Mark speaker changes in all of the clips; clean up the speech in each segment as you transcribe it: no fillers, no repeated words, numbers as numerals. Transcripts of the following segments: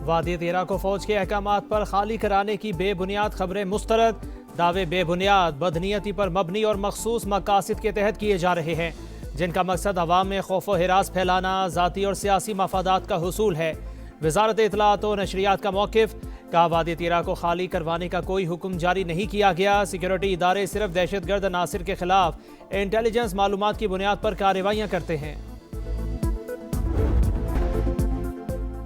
Speaker 1: वादी तेरा को फौज के अहकामात पर खाली कराने की बेबुनियाद खबरें मुस्तरद। दावे बेबुनियाद, बदनीयती पर मबनी और मखसूस मकासद के तहत किए जा रहे हैं, जिनका मकसद अवाम में खौफ व हिरास फैलाना, ज़ाती और सियासी मफादात का हुसूल है। वजारत इत्तलात और नशरियात का मौक़िफ़ का वादी तेरा को खाली करवाने का कोई हुक्म जारी नहीं किया गया। सिक्योरिटी इदारे सिर्फ दहशतगर्द अनासिर के खिलाफ इंटेलिजेंस मालूमात की बुनियाद पर कार्रवाइयाँ करते हैं।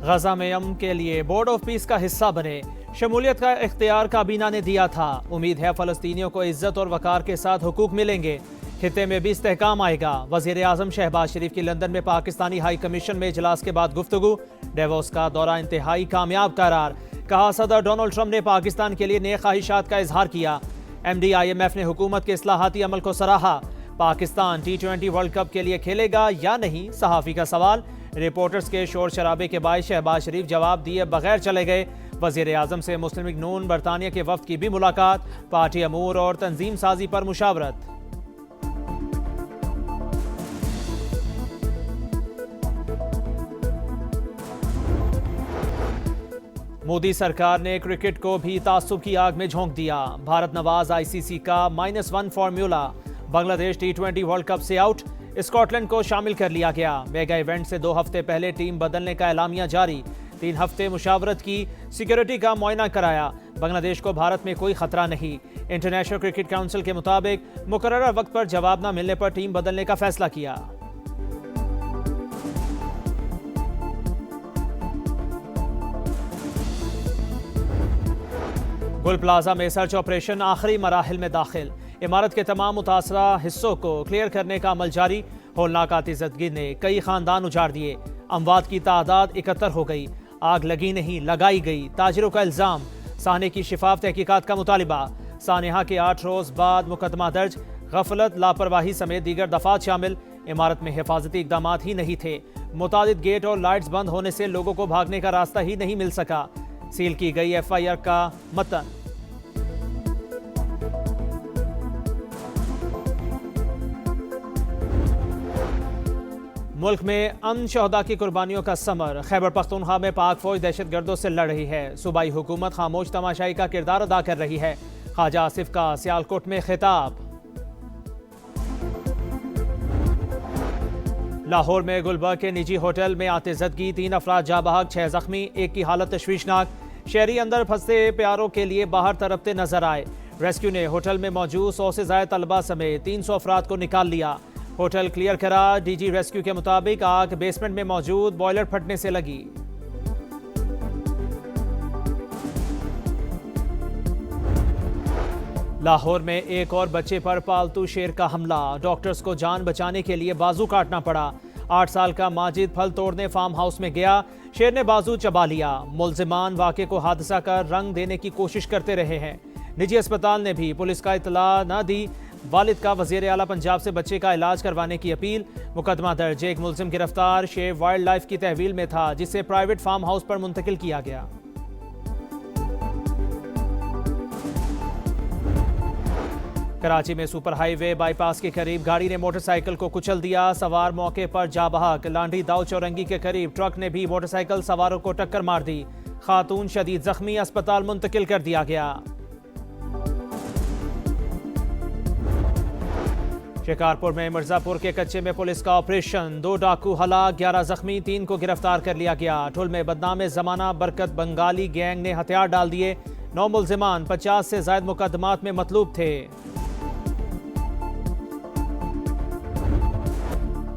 Speaker 1: गजा में अमन के लिए बोर्ड ऑफ पीस का हिस्सा बने, शमूलियत का इख्तियार काबीना ने दिया था। उम्मीद है फ़लस्तीनियों को इज्जत और वकार के साथ हुकूक मिलेंगे, खित्ते में भी इस्तेहकाम आएगा। वज़ीर आज़म शहबाज शरीफ की लंदन में पाकिस्तानी हाई कमीशन में इजलास के बाद गुफ्तगू, डेवोस का दौरा इंतहाई कामयाब करार। कहा, सदर डोनाल्ड ट्रंप ने पाकिस्तान के लिए नेक ख्वाहिशात का इजहार किया। MD IMF ने हुकूमत के इस्लाहाती अमल को सराहा। पाकिस्तान T20 वर्ल्ड कप के लिए खेलेगा या नहीं, सहाफ़ी का सवाल। रिपोर्टर्स के शोर शराबे के बाद शहबाज शरीफ जवाब दिए बगैर चले गए। वज़ीर आज़म से मुस्लिम लीग नून बरतानिया के वफ्द की भी मुलाकात, पार्टी अमूर और तंजीम साजी पर मुशावरत। मोदी सरकार ने क्रिकेट को भी तासुब की आग में झोंक दिया। भारत नवाज ICC का -1 formula, Bangladesh T20 world cup से आउट, स्कॉटलैंड को शामिल कर लिया गया। मेगा इवेंट से 2 हफ्ते पहले टीम बदलने का एलामिया जारी। 3 हफ्ते मुशावरत की, सिक्योरिटी का मुआयना कराया। बांग्लादेश को भारत में कोई खतरा नहीं। इंटरनेशनल क्रिकेट काउंसिल के मुताबिक मुकर्रर वक्त पर जवाब न मिलने पर टीम बदलने का फैसला किया। गुल प्लाजा में सर्च ऑपरेशन आखिरी मराहिल में दाखिल। इमारत के तमाम मुतासरा हिस्सों को क्लियर करने का अमल जारी। होलनाक आतिशबाजी ने कई खानदान उजाड़ दिए। अमवात की तादाद 71 हो गई। आग लगी नहीं, लगाई गई, ताजिरों का इल्जाम। साने की शिफाफ तहकीकात का मुतालिबा। सानेहा के 8 रोज बाद मुकदमा दर्ज। गफलत, लापरवाही समेत दीगर दफात शामिल। इमारत में हिफाजती इकदाम ही नहीं थे। मुतादिद गेट और लाइट्स बंद होने से लोगों को भागने का रास्ता ही नहीं मिल सका। सील की गई FIR का मतन। मुल्क में अमन शहदा की कुर्बानियों का समर। खैबर पख्तूनख्वा में पाक फौज दहशतगर्दों से लड़ रही है। सूबाई हुकूमत खामोश तमाशाई का किरदार अदा कर रही है। ख्वाजा आसिफ का सियालकोट में खिताब। लाहौर में गुलबर्ग के निजी होटल में आतिशबाजी, 3 अफराद जाँ बहक, 6 जख्मी, एक की हालत तशवीशनाक। शहरी अंदर फंसे प्यारों के लिए बाहर तरपते नजर आए। रेस्क्यू ने होटल में मौजूद 100 से ज्यादा तलबा समेत 300 अफराद को निकाल लिया। होटल क्लियर करा। DG रेस्क्यू के मुताबिक आग बेसमेंट में मौजूद बॉयलर फटने से लगी। लाहौर में एक और बच्चे पर पालतू शेर का हमला। डॉक्टर्स को जान बचाने के लिए बाजू काटना पड़ा। 8 साल का माजिद फल तोड़ने फार्म हाउस में गया, शेर ने बाजू चबा लिया। मुलजिमान वाक़े को हादसा का रंग देने की कोशिश करते रहे हैं। निजी अस्पताल ने भी पुलिस का इतला न दी। वालिद का वज़ीर आला पंजाब से बच्चे का इलाज करवाने की अपील। मुकदमा दर्ज, एक मुलजिम गिरफ्तार। शेर वाइल्ड लाइफ की तहवील में था, जिसे प्राइवेट फार्म हाउस पर मुंतकिल किया गया। कराची में सुपर हाईवे बाईपास के करीब गाड़ी ने मोटरसाइकिल को कुचल दिया। सवार मौके पर जा बहक। लांडी दाऊ चौरंगी के करीब ट्रक ने भी मोटरसाइकिल सवारों को टक्कर मार दी। खातून शदीद जख्मी, अस्पताल मुंतकिल कर दिया गया। शिकारपुर में मिर्जापुर के कच्चे में पुलिस का ऑपरेशन। 2 डाकू हलाक, 11 जख्मी, 3 को गिरफ्तार कर लिया गया। ठुल में बदनाम जमाना बरकत बंगाली गैंग ने हथियार डाल दिए। 9 मुलजिमान 50 से ज्यादा मुकदमात में मतलूब थे।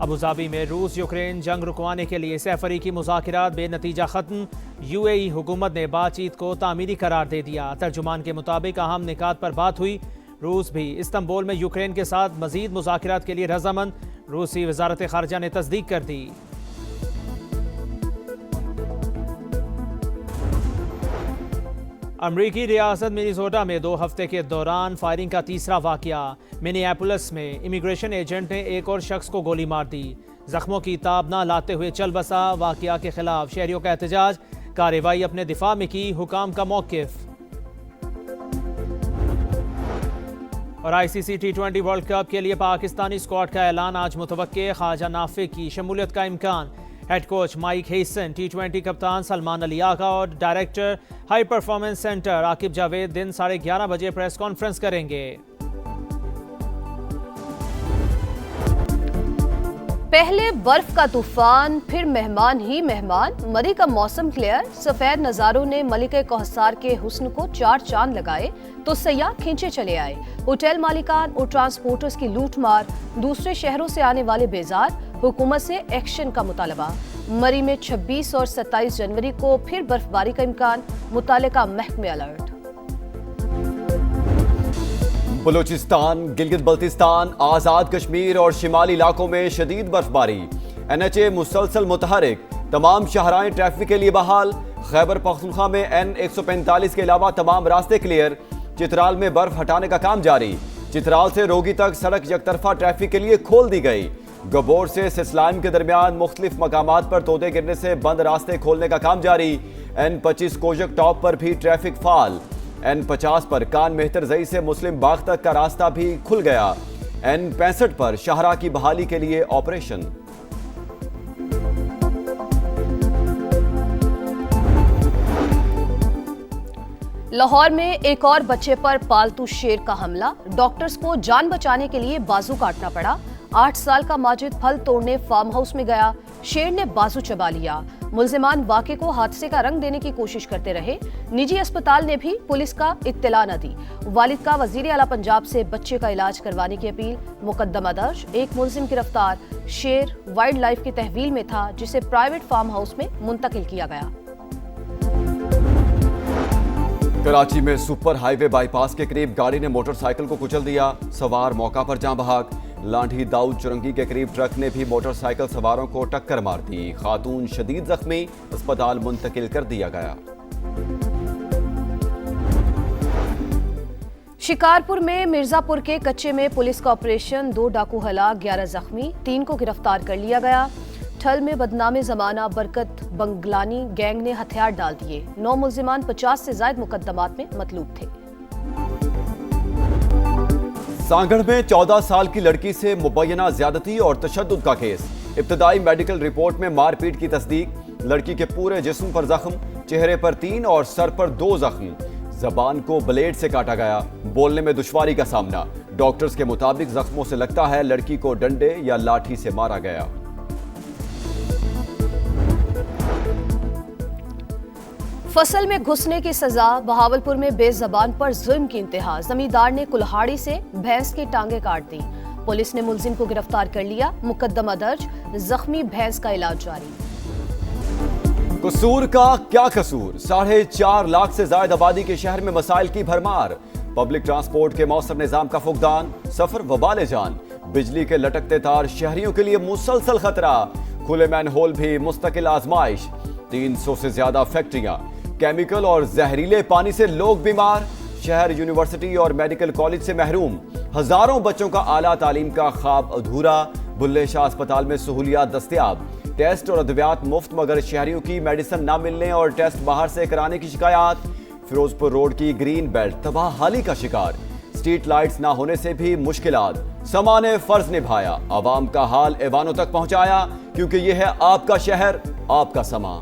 Speaker 1: अबुधाबी में रूस यूक्रेन जंग रुकवाने के लिए सैफरीकी मुज़ाकिरात बेनतीजा खत्म। UAE हुकूमत ने बातचीत को तामीरी करार दे दिया। तर्जुमान के मुताबिक अहम निकात पर बात हुई। रूस भी इस्तांबुल में यूक्रेन के साथ मजीद मुज़ाकिरात के लिए रजामंद। रूसी वजारत खारजा ने तस्दीक कर दी। अमरीकी रियासत मिनीसोटा में 2 हफ्ते के दौरान फायरिंग का तीसरा वाकया। मिनियापोलिस में इमिग्रेशन एजेंट ने एक और शख्स को गोली मार दी। जख्मों की ताब न लाते हुए चल बसा। वाकया के खिलाफ शहरियों का एहतजाज। कार्रवाई अपने दिफा में की, हुकाम का मौकिफ। और ICC T20 वर्ल्ड कप के लिए पाकिस्तानी स्क्वाड का ऐलान आज मुतवक्के। ख्वाजा नाफे की शमूलियत का इम्कान। Head coach Mike Hesson, T20 कप्तान सलमान अली आगा और director high performance centre Aqib Javed दिन 11:30 बजे प्रेस कॉन्फ्रेंस करेंगे।
Speaker 2: पहले बर्फ का तूफान, फिर मेहमान ही मेहमान। मरी का मौसम क्लियर, सफेद नजारों ने मलिके कोहसार के हुस्न को 4 चांद लगाए तो सयाह खींचे चले आए। होटल मालिकान और ट्रांसपोर्टर्स की लूटमार, दूसरे शहरों से आने वाले बेजार, हुकूमत से एक्शन का मुतालबा। मरी में 26 और 27 जनवरी को फिर बर्फबारी का इम्कान, मुतालिका महकमे अलर्ट।
Speaker 3: बलूचिस्तान, गिलगित बल्तिस्तान, आज़ाद कश्मीर और शिमाली इलाकों में शदीद बर्फबारी। NHA मुसलसल मुतहरिक, तमाम शाहराएं ट्रैफिक के लिए बहाल। खैबर पख्तूनख्वा में N145 के अलावा तमाम रास्ते क्लियर। चित्राल में बर्फ हटाने का काम जारी। चित्राल से रोगी तक सड़क यकतरफा ट्रैफिक के लिए खोल दी गई। गबोर से सिसलाइम के दरमियान मुख्तलिफ मकामात पर तोदे गिरने से बंद रास्ते खोलने का काम जारी। N25 कोजक टॉप पर भी ट्रैफिक फाल। N50 पर कान मेहतर जई से मुस्लिम बाग तक का रास्ता भी खुल गया। N65 पर शाहरा की बहाली के लिए ऑपरेशन।
Speaker 2: लाहौर में एक और बच्चे पर पालतू शेर का हमला, डॉक्टर्स को जान बचाने के लिए बाजू काटना पड़ा। 8 साल का माजिद फल तोड़ने फार्म हाउस में गया, शेर ने बाजू चबा लिया। मुल्जिमान वाक़े को हादसे का रंग देने की कोशिश करते रहे। निजी अस्पताल ने भी पुलिस का इत्तला न दी। वालिद का वज़ीर आला पंजाब से बच्चे का इलाज करवाने की अपील, मुकदमा दर्ज। एक मुल्जिम गिरफ्तार। शेर वाइल्ड लाइफ की तहवील में था जिसे प्राइवेट फार्म हाउस में मुंतकिल किया गया।
Speaker 3: कराची में सुपर हाईवे बाईपास के करीब गाड़ी ने मोटरसाइकिल को कुचल दिया, सवार मौका पर जान बहक। लांठी दाऊद चुरंगी के करीब ट्रक ने भी मोटरसाइकिल सवारों को टक्कर मार दी। खातून शदीद जख्मी, अस्पताल मुंतकिल कर दिया गया।
Speaker 2: शिकारपुर में मिर्जापुर के कच्चे में पुलिस का ऑपरेशन, 2 डाकू हलाक, 11 जख्मी, 3 को गिरफ्तार कर लिया गया। ठल में बदनामे जमाना बरकत बंगलानी गैंग ने हथियार डाल दिए। 9 मुल्जिमान 50 से ज्यादा मुकदमात में मतलूब थे।
Speaker 3: सांगढ़ में 14 साल की लड़की से मुबैना ज्यादती और तशद्दुद का केस। इब्तदाई मेडिकल रिपोर्ट में मारपीट की तस्दीक। लड़की के पूरे जिस्म पर जख्म, चेहरे पर 3 और सर पर 2 जख्म। जबान को ब्लेड से काटा गया, बोलने में दुश्वारी का सामना। डॉक्टर्स के मुताबिक जख्मों से लगता है लड़की को डंडे या लाठी से मारा गया।
Speaker 2: फसल में घुसने की सजा, बहावलपुर में बेज़बान पर जुल्म की इंतहा। जमींदार ने कुल्हाड़ी से भैंस की टांगे काट दी। पुलिस ने मुलजिम को गिरफ्तार कर लिया, मुकदमा दर्ज। जख्मी भैंस का इलाज जारी।
Speaker 3: कसूर का क्या कसूर, 4.5 लाख से ज्यादा आबादी के शहर में मसाइल की भरमार। पब्लिक ट्रांसपोर्ट के मौसर निजाम का फुकदान, सफर वबाले जान। बिजली के लटकते तार शहरियों के लिए मुसलसल खतरा। खुले मैन होल भी मुस्तकिल आजमाइश। 300 से ज्यादा फैक्ट्रियां, केमिकल और जहरीले पानी से लोग बीमार। शहर यूनिवर्सिटी और मेडिकल कॉलेज से महरूम। हजारों बच्चों का आला तालीम का ख्वाब अधूरा। बुल्ले शाह अस्पताल में सहूलियात दस्तयाब। टेस्ट और अद्वियात मुफ्त, मगर शहरियों की मेडिसिन ना मिलने और टेस्ट बाहर से कराने की शिकायत। फिरोजपुर रोड की ग्रीन बेल्ट तबाहाली का शिकार। स्ट्रीट लाइट्स ना होने से भी मुश्किलात। समा ने फर्ज निभाया, आवाम का हाल ऐवानों तक पहुंचाया, क्योंकि यह है आपका शहर, आपका समा।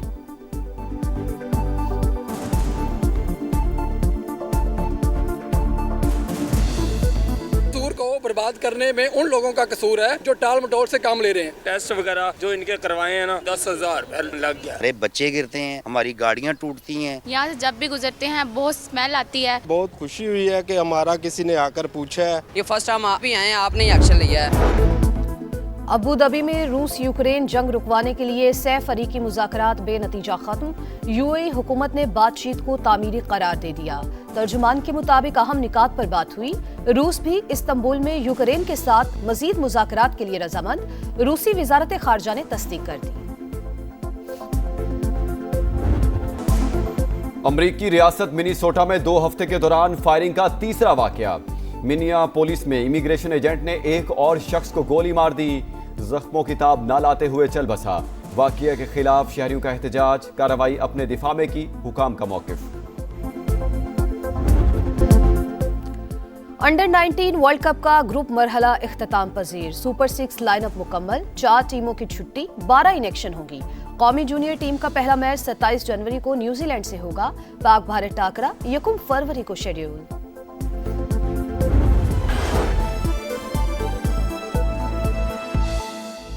Speaker 4: को बर्बाद करने में उन लोगों का कसूर है जो टाल मटोल से काम ले रहे हैं।
Speaker 5: टेस्ट वगैरह जो इनके करवाए हैं ना, 10,000 लग गया।
Speaker 6: अरे बच्चे गिरते हैं, हमारी गाड़ियाँ टूटती हैं।
Speaker 7: यहाँ से जब भी गुजरते हैं बहुत स्मेल आती है।
Speaker 8: बहुत खुशी हुई है कि हमारा किसी ने आकर पूछा है।
Speaker 9: ये फर्स्ट टाइम आप ही आए, आपने ही एक्शन लिया है।
Speaker 2: अबू धाबी में रूस यूक्रेन जंग रुकवाने के लिए सैफ अरीकी मुज़ाकरात बेनतीजा खत्म। यूएई हुकूमत ने बातचीत को तामीरी करार दे दिया। तर्जुमान के मुताबिक अहम निकात पर बात हुई। रूस भी इस्तांबुल में यूक्रेन के साथ मजीद मुज़ाकरात के लिए रजामंद। रूसी वजारत खारजा ने तस्दीक कर दी।
Speaker 3: अमरीकी रियासत मिनीसोटा में 2 हफ्ते के दौरान फायरिंग का तीसरा वाकया। मिनियापोलिस में इमिग्रेशन एजेंट ने एक और शख्स को गोली मार दी। जख्मों की ताब न लाते हुए चल बसा। वाकये के खिलाफ शहरियों का एहतजाज, कार्रवाई अपने दिफा में की, हुकाम का मौकिफ।
Speaker 2: अंडर 19 वर्ल्ड कप का ग्रुप मरहला इख्तिताम पजीर। सुपर 6 लाइनअप मुकम्मल, 4 टीमों की छुट्टी, 12 इनेक्शन होंगी। कौमी जूनियर टीम का पहला मैच 27 जनवरी को न्यूजीलैंड से होगा। पाक भारत टाकरा 1 फरवरी को शेड्यूल।